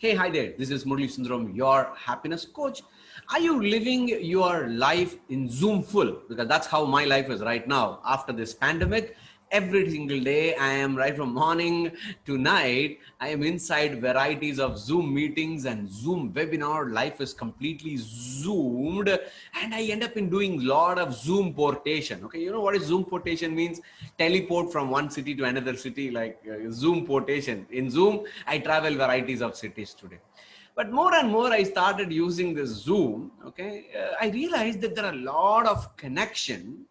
Hey, hi there. This is Murli Sundaram, your happiness coach. Are you living your life in Zoom full? Because that's how my life is right now. After this pandemic, every single day, I am right from morning to night. I am inside varieties of Zoom meetings and Zoom webinar. Life is completely Zoomed, and I end up in doing a lot of Zoom portation. Okay, you know what is Zoom portation means? Teleport from one city to another city, like Zoom portation. In Zoom, I travel varieties of cities today. But more and more I started using this Zoom. Okay, I realized that there are a lot of connection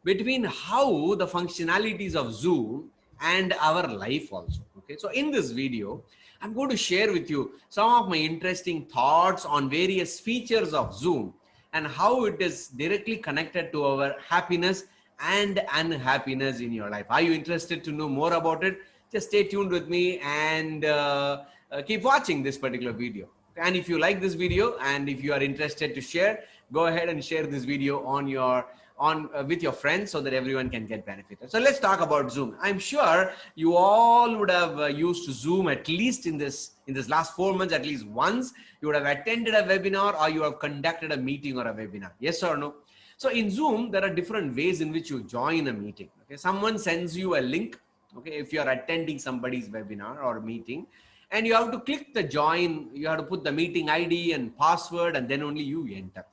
between how the functionalities of Zoom and our life also. Okay, so in this video, I'm going to share with you some of my interesting thoughts on various features of Zoom and how it is directly connected to our happiness and unhappiness in your life. Are you interested to know more about it? Just stay tuned with me and keep watching this particular video. And if you like this video and if you are interested to share, go ahead and share this video on your with your friends so that everyone can get benefited. So let's talk about Zoom. I'm sure you all would have used Zoom at least in this last 4 months, at least once. You would have attended a webinar or you have conducted a meeting or a webinar. Yes or no? So in Zoom, there are different ways in which you join a meeting. Okay, someone sends you a link. Okay, if you are attending somebody's webinar or meeting, and you have to click the join, you have to put the meeting ID and password, and then only you enter.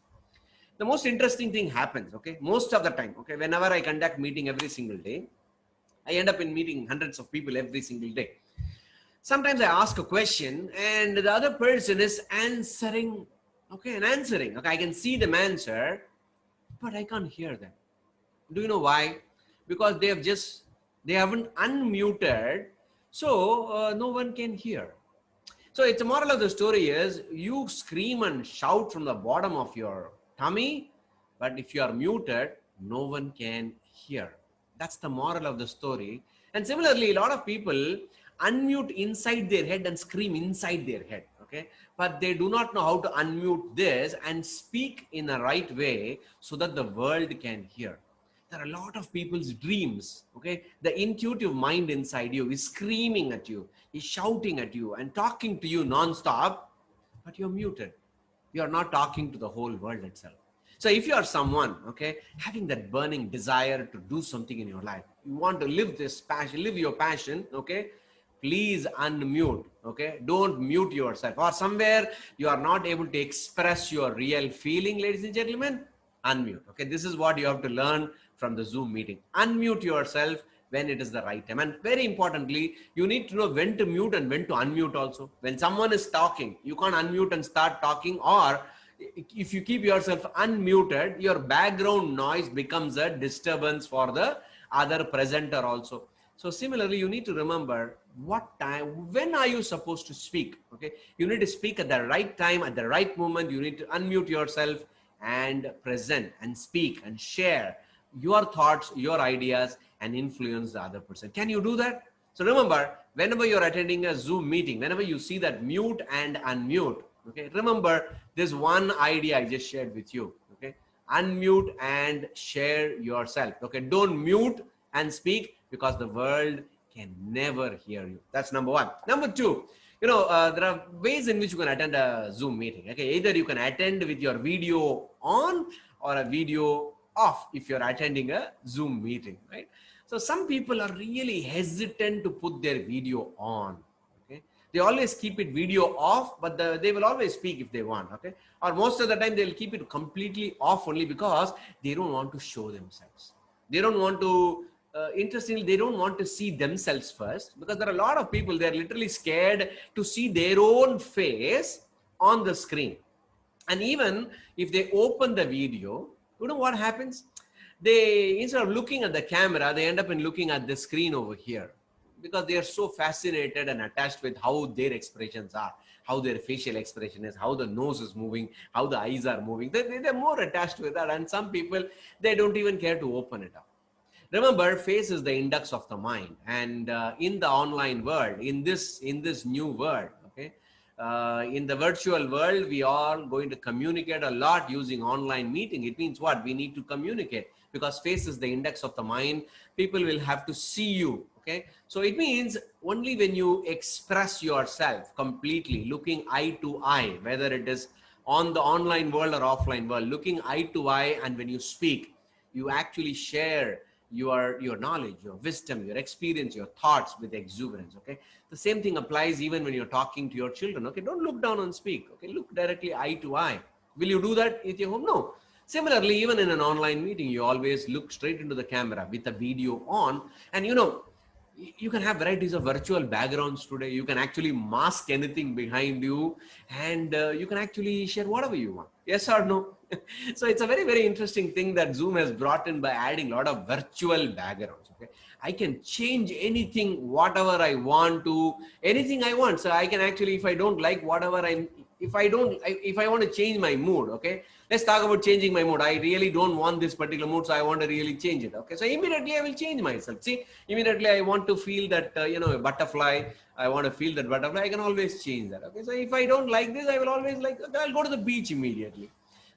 The most interesting thing happens, okay, most of the time, okay, whenever I conduct meeting every single day, I end up in meeting hundreds of people every single day. Sometimes I ask a question and the other person is answering, okay, okay, I can see them answer, but I can't hear them. Do you know why? Because they haven't unmuted, so no one can hear. So it's a moral of the story is you scream and shout from the bottom of your tummy, but if you are muted, no one can hear. That's the moral of the story. And similarly, a lot of people unmute inside their head and scream inside their head. Okay, but they do not know how to unmute this and speak in a right way so that the world can hear. There are a lot of people's dreams. Okay, the intuitive mind inside you is screaming at you, is shouting at you and talking to you non-stop, but you're muted. You're not talking to the whole world itself. So if you are someone, okay, having that burning desire to do something in your life, you want to live this passion, live your passion, okay, please unmute. Okay, don't mute yourself, or somewhere you are not able to express your real feeling, ladies and gentlemen, unmute. Okay, this is what you have to learn from the Zoom meeting. Unmute yourself when it is the right time. And very importantly, you need to know when to mute and when to unmute also. When someone is talking, you can't unmute and start talking, or if you keep yourself unmuted, your background noise becomes a disturbance for the other presenter also. So similarly, you need to remember what time, when are you supposed to speak? Okay, you need to speak at the right time, at the right moment. You need to unmute yourself and present and speak and share your thoughts, your ideas, and influence the other person. Can you do that? So remember, whenever you're attending a Zoom meeting, whenever you see that mute and unmute, okay, remember this one idea I just shared with you. Okay, unmute and share yourself. Okay, don't mute and speak, because the world can never hear you. That's number one. Number two, there are ways in which you can attend a Zoom meeting. Okay, either you can attend with your video on or a video off if you're attending a Zoom meeting, right? So some people are really hesitant to put their video on. Okay, they always keep it video off, but they will always speak if they want. Okay, or most of the time they'll keep it completely off only because they don't want to show themselves. They don't want to. Interestingly, they don't want to see themselves first, because there are a lot of people, they're literally scared to see their own face on the screen. And even if they open the video, you know what happens? They, instead of looking at the camera, they end up in looking at the screen over here, because they are so fascinated and attached with how their expressions are, how their facial expression is, how the nose is moving, how the eyes are moving. They're more attached with that. And some people, they don't even care to open it up. Remember, face is the index of the mind, and in the online world, in this new world, okay, in the virtual world, we are going to communicate a lot using online meeting. It means what? We need to communicate, because face is the index of the mind. People will have to see you. Okay, so it means only when you express yourself completely, looking eye to eye, whether it is on the online world or offline world, looking eye to eye, and when you speak, you actually share your knowledge, your wisdom, your experience, your thoughts with exuberance. Okay, the same thing applies even when you're talking to your children. Okay, don't look down and speak. Okay, look directly eye to eye. Will you do that at your home? No. Similarly, even in an online meeting, you always look straight into the camera with the video on. And you can have varieties of virtual backgrounds today. You can actually mask anything behind you, and you can actually share whatever you want. Yes or no? So it's a very, very interesting thing that Zoom has brought in by adding a lot of virtual backgrounds. Okay, I can change anything, whatever I want to, anything I want. So I can actually, if I don't like whatever if I want to change my mood, okay, let's talk about changing my mood. I really don't want this particular mood, so I want to really change it. Okay, so immediately I will change myself. See, immediately I want to feel that a butterfly. I want to feel that butterfly. I can always change that. Okay, so if I don't like this, I will always like. Okay, I'll go to the beach immediately.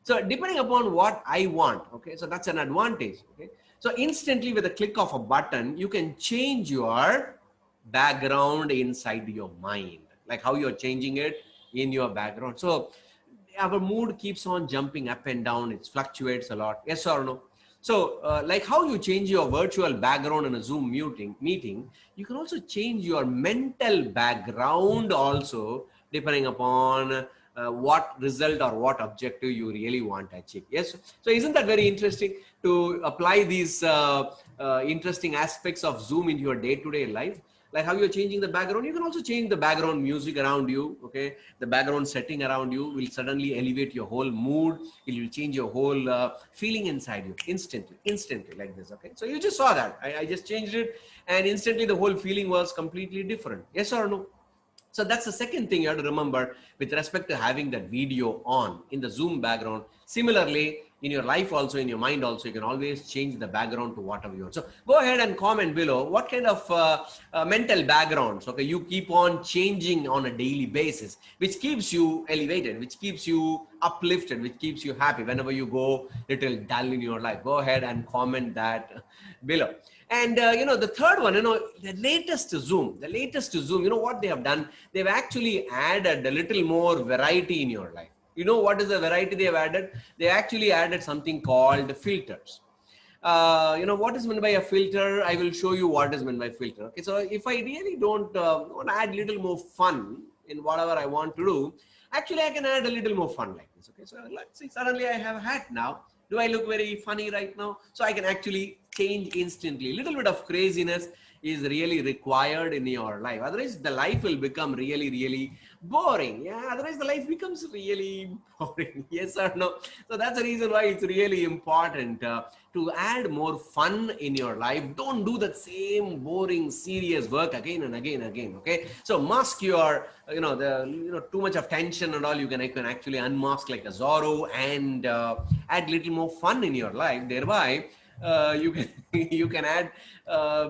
So depending upon what I want, okay, so that's an advantage. Okay, so instantly with a click of a button, you can change your background inside your mind, like how you're changing it in your background. So our mood keeps on jumping up and down. It fluctuates a lot. Yes or no? So like how you change your virtual background in a Zoom meeting, you can also change your mental background also, depending upon what result or what objective you really want to achieve. Yes. So isn't that very interesting to apply these interesting aspects of Zoom into your day-to-day life? Like how you're changing the background, you can also change the background music around you. Okay, the background setting around you will suddenly elevate your whole mood. It will change your whole feeling inside you instantly like this. Okay, so you just saw that I just changed it, and instantly the whole feeling was completely different. Yes or no? So that's the second thing you have to remember with respect to having that video on in the Zoom background. Similarly, in your life also, in your mind also, you can always change the background to whatever you want. So go ahead and comment below what kind of mental backgrounds, okay, you keep on changing on a daily basis, which keeps you elevated, which keeps you uplifted, which keeps you happy whenever you go little dull in your life. Go ahead and comment that below. And the third one, the latest Zoom, what they have done, they've actually added a little more variety in your life. You know what is the variety they have added? They actually added something called filters. What is meant by a filter? I will show you what is meant by filter. Okay, so if I really don't want to add a little more fun in whatever I want to do, actually I can add a little more fun like this. Okay, so let's see, suddenly I have a hat now. Do I look very funny right now? So I can actually change instantly. A little bit of craziness is really required in your life. Otherwise, the life will become really, really boring. Yeah, otherwise the life becomes really boring. Yes or no? So that's the reason why it's really important to add more fun in your life. Don't do the same boring, serious work again and again and again. Okay, so mask your, too much of tension and all. You can actually unmask like a Zorro and add little more fun in your life. Thereby, you can you can add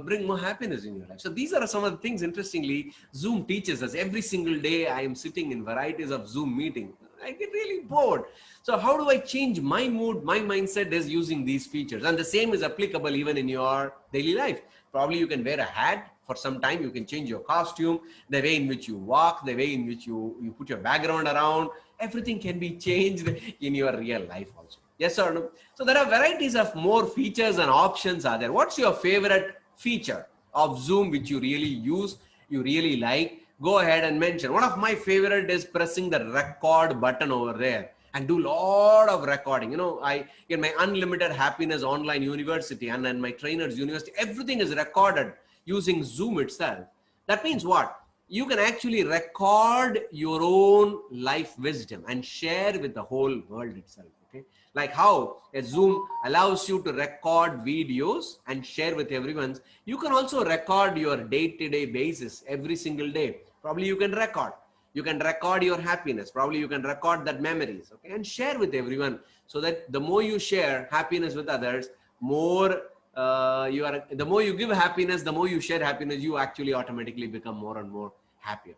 bring more happiness in your life. So these are some of the things, interestingly, Zoom teaches us. Every single day I am sitting in varieties of Zoom meetings. I get really bored. So how do I change my mood, my mindset is using these features. And the same is applicable even in your daily life. Probably you can wear a hat for some time. You can change your costume, the way in which you walk, the way in which you put your background around. Everything can be changed in your real life also. Yes or no? So there are varieties of more features and options are there. What's your favorite feature of Zoom which you really use, you really like? Go ahead and mention. One of my favorite is pressing the record button over there and do a lot of recording. I in my Unlimited Happiness online university and my trainers university, everything is recorded using Zoom itself. That means what? You can actually record your own life wisdom and share with the whole world itself. Okay, like how a Zoom allows you to record videos and share with everyone. You can also record your day-to-day basis every single day. Probably you can record your happiness. Probably you can record that memories, okay, and share with everyone, so that the more you share happiness with others, the more you give happiness, the more you share happiness, you actually automatically become more and more happier.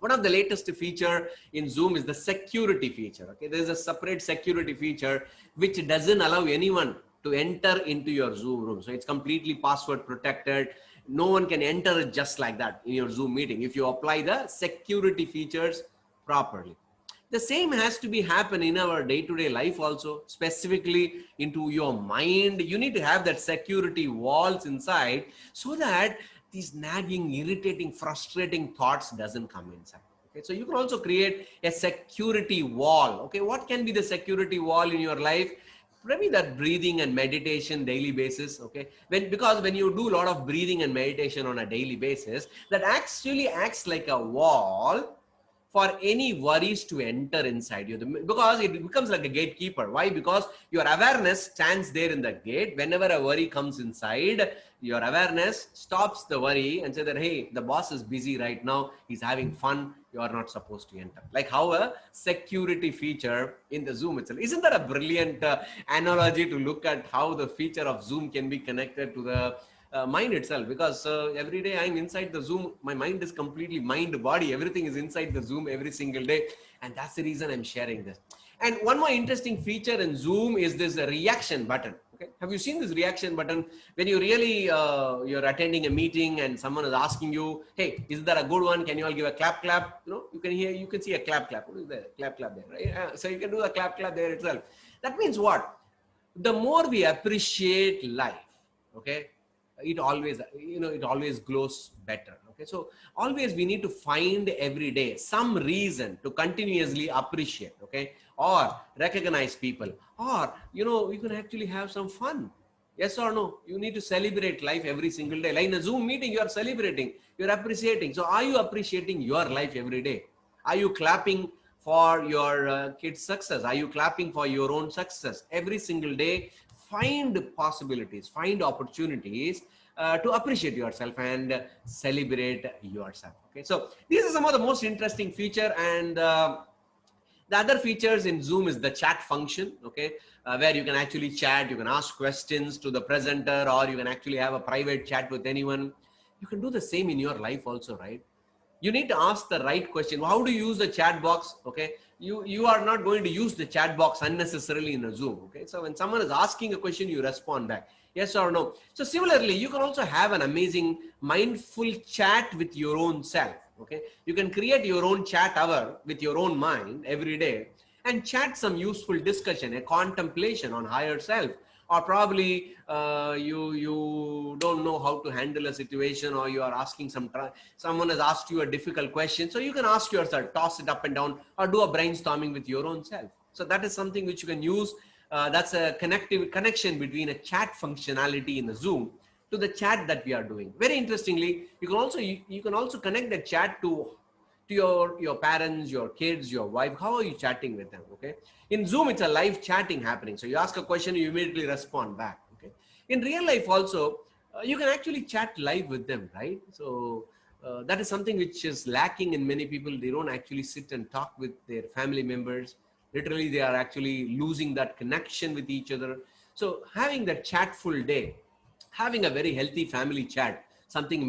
One of the latest feature in Zoom is the security feature. Okay, there is a separate security feature which doesn't allow anyone to enter into your Zoom room. So it's completely password protected. no one can enter it just like that in your Zoom meeting if you apply the security features properly. The same has to be happen in our day-to-day life also, specifically into your mind. You need to have that security walls inside so that these nagging, irritating, frustrating thoughts doesn't come inside. Okay, so you can also create a security wall. Okay, what can be the security wall in your life? Maybe that breathing and meditation daily basis. Okay, because when you do a lot of breathing and meditation on a daily basis, that actually acts like a wall for any worries to enter inside you, because it becomes like a gatekeeper. Why? Because your awareness stands there in the gate. Whenever a worry comes inside, your awareness stops the worry and say that, hey, the boss is busy right now, he's having fun, you are not supposed to enter. Like how a security feature in the Zoom itself. Isn't that a brilliant analogy to look at how the feature of Zoom can be connected to the mind itself? Because every day I'm inside the Zoom, my mind is completely mind, body, everything is inside the Zoom every single day. And that's the reason I'm sharing this. And one more interesting feature in Zoom is this reaction button. Okay, have you seen this reaction button? When you really, you're attending a meeting and someone is asking you, hey, is that a good one? Can you all give a clap, clap? You know, you can hear, you can see a clap, clap. What is that? Clap, clap there, right? So you can do a clap, clap there itself. That means what? The more we appreciate life, okay, it always, it always glows better. Okay, so always we need to find every day some reason to continuously appreciate, okay, or recognize people, or you can actually have some fun. Yes or no? You need to celebrate life every single day. Like in a Zoom meeting, you are celebrating, you're appreciating. So are you appreciating your life every day? Are you clapping for your kids' success? Are you clapping for your own success? Every single day, find possibilities, find opportunities to appreciate yourself and celebrate yourself. Okay, so these are some of the most interesting feature. And the other features in Zoom is the chat function, okay, where you can actually chat, you can ask questions to the presenter, or you can actually have a private chat with anyone. You can do the same in your life also, right? You need to ask the right question. How do you use the chat box? Okay, you are not going to use the chat box unnecessarily in a Zoom. Okay, so when someone is asking a question, you respond back, yes or no. So similarly, you can also have an amazing mindful chat with your own self. Okay, you can create your own chat hour with your own mind every day and chat some useful discussion, a contemplation on higher self. Or probably you don't know how to handle a situation, or you are asking someone has asked you a difficult question, so you can ask yourself, toss it up and down, or do a brainstorming with your own self. So that is something which you can use. That's a connection between a chat functionality in the Zoom to the chat that we are doing. Very interestingly, you can also connect the chat to your parents, your kids, your wife. How are you chatting with them? Okay, in Zoom it's a live chatting happening, so you ask a question, you immediately respond back. Okay, in real life also you can actually chat live with them, right? So that is something which is lacking in many people. They don't actually sit and talk with their family members. Literally, they are actually losing that connection with each other. So having that chatful day, having a very healthy family chat, something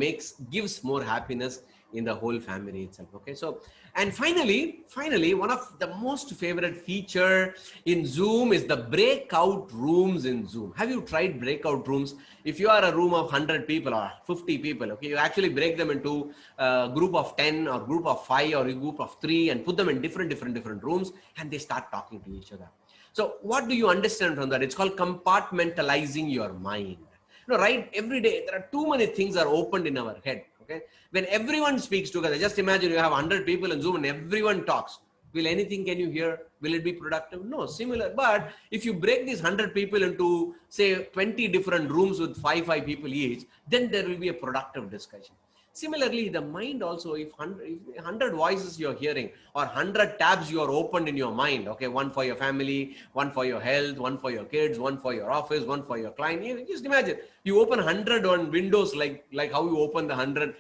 gives more happiness in the whole family itself. Okay, so and finally one of the most favorite feature in Zoom is the breakout rooms in Zoom. Have you tried breakout rooms? If you are a room of 100 people or 50 people, okay, you actually break them into a group of 10 or group of 5 or a group of 3 and put them in different rooms, and they start talking to each other. So what do you understand from that? It's called compartmentalizing your mind. Right? Every day, there are too many things are opened in our head. Okay. When everyone speaks together, just imagine you have 100 people in Zoom and everyone talks. Will anything can you hear? Will it be productive? No, similar. But if you break these 100 people into, say, 20 different rooms with five people each, then there will be a productive discussion. Similarly, the mind also, if 100 voices you're hearing or 100 tabs you are opened in your mind, okay, one for your family, one for your health, one for your kids, one for your office, one for your client. Just imagine you open 100 on Windows, like how you open the 100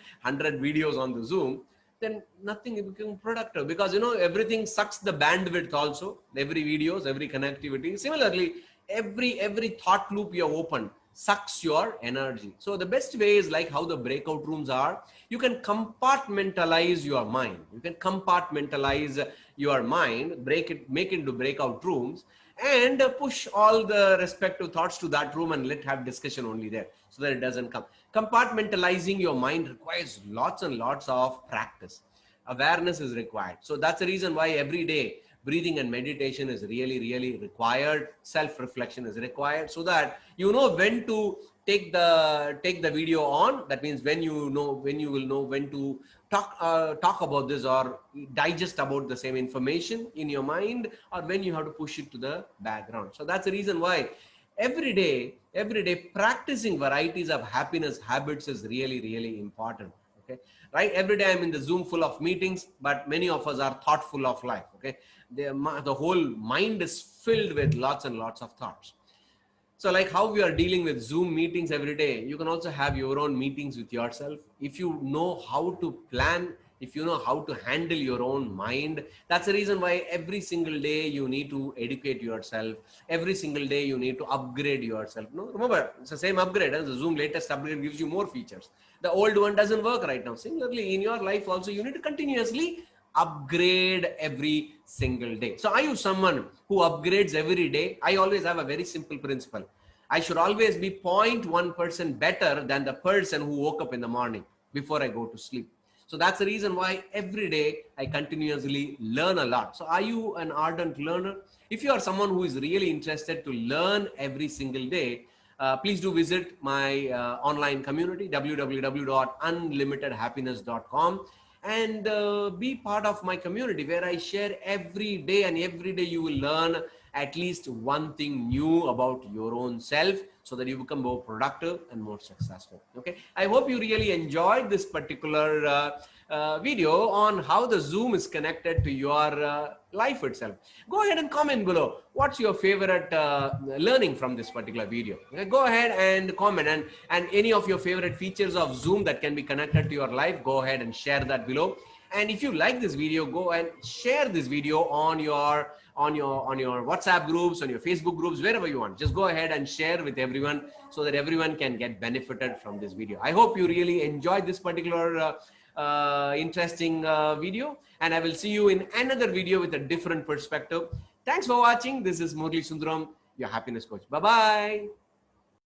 videos on the Zoom, then nothing becomes productive, because everything sucks the bandwidth also, every videos, every connectivity. Similarly, every thought loop you have opened, sucks your energy. So the best way is like how the breakout rooms are. You can compartmentalize your mind. You can compartmentalize your mind, make it into breakout rooms, and push all the respective thoughts to that room and let have discussion only there, so that it doesn't come. Compartmentalizing your mind requires lots and lots of practice. Awareness is required. So that's the reason why every day breathing and meditation is really, really required. Self-reflection is required, so that you know when to take the video on. That means when you will know when to talk about this or digest about the same information in your mind, or when you have to push it to the background. So that's the reason why every day practicing varieties of happiness habits is really, really important. Okay, right? Every day I'm in the Zoom full of meetings, but many of us are thoughtful of life. Okay, the whole mind is filled with lots and lots of thoughts. So like how we are dealing with Zoom meetings every day, you can also have your own meetings with yourself. If you know how to plan, if you know how to handle your own mind, that's the reason why every single day you need to educate yourself. Every single day you need to upgrade yourself. No, remember, it's the same upgrade. The Zoom latest upgrade gives you more features. The old one doesn't work right now. Similarly, in your life also, you need to continuously upgrade every single day. So are you someone who upgrades every day? I always have a very simple principle. I should always be 0.1% better than the person who woke up in the morning before I go to sleep. So that's the reason why every day I continuously learn a lot. So are you an ardent learner? If you are someone who is really interested to learn every single day, please do visit my online community, www.unlimitedhappiness.com, and be part of my community, where I share every day, and every day you will learn at least one thing new about your own self, so that you become more productive and more successful. Okay, I hope you really enjoyed this particular video on how the Zoom is connected to your life itself. Go ahead and comment below what's your favorite learning from this particular video. Okay, go ahead and comment, and any of your favorite features of Zoom that can be connected to your life, go ahead and share that below. And if you like this video, go and share this video on your WhatsApp groups, on your Facebook groups, wherever you want. Just go ahead and share with everyone, so that everyone can get benefited from this video. I hope you really enjoyed this particular interesting video, and I will see you in another video with a different perspective. Thanks for watching. This is Murli Sundaram, your happiness coach. Bye bye.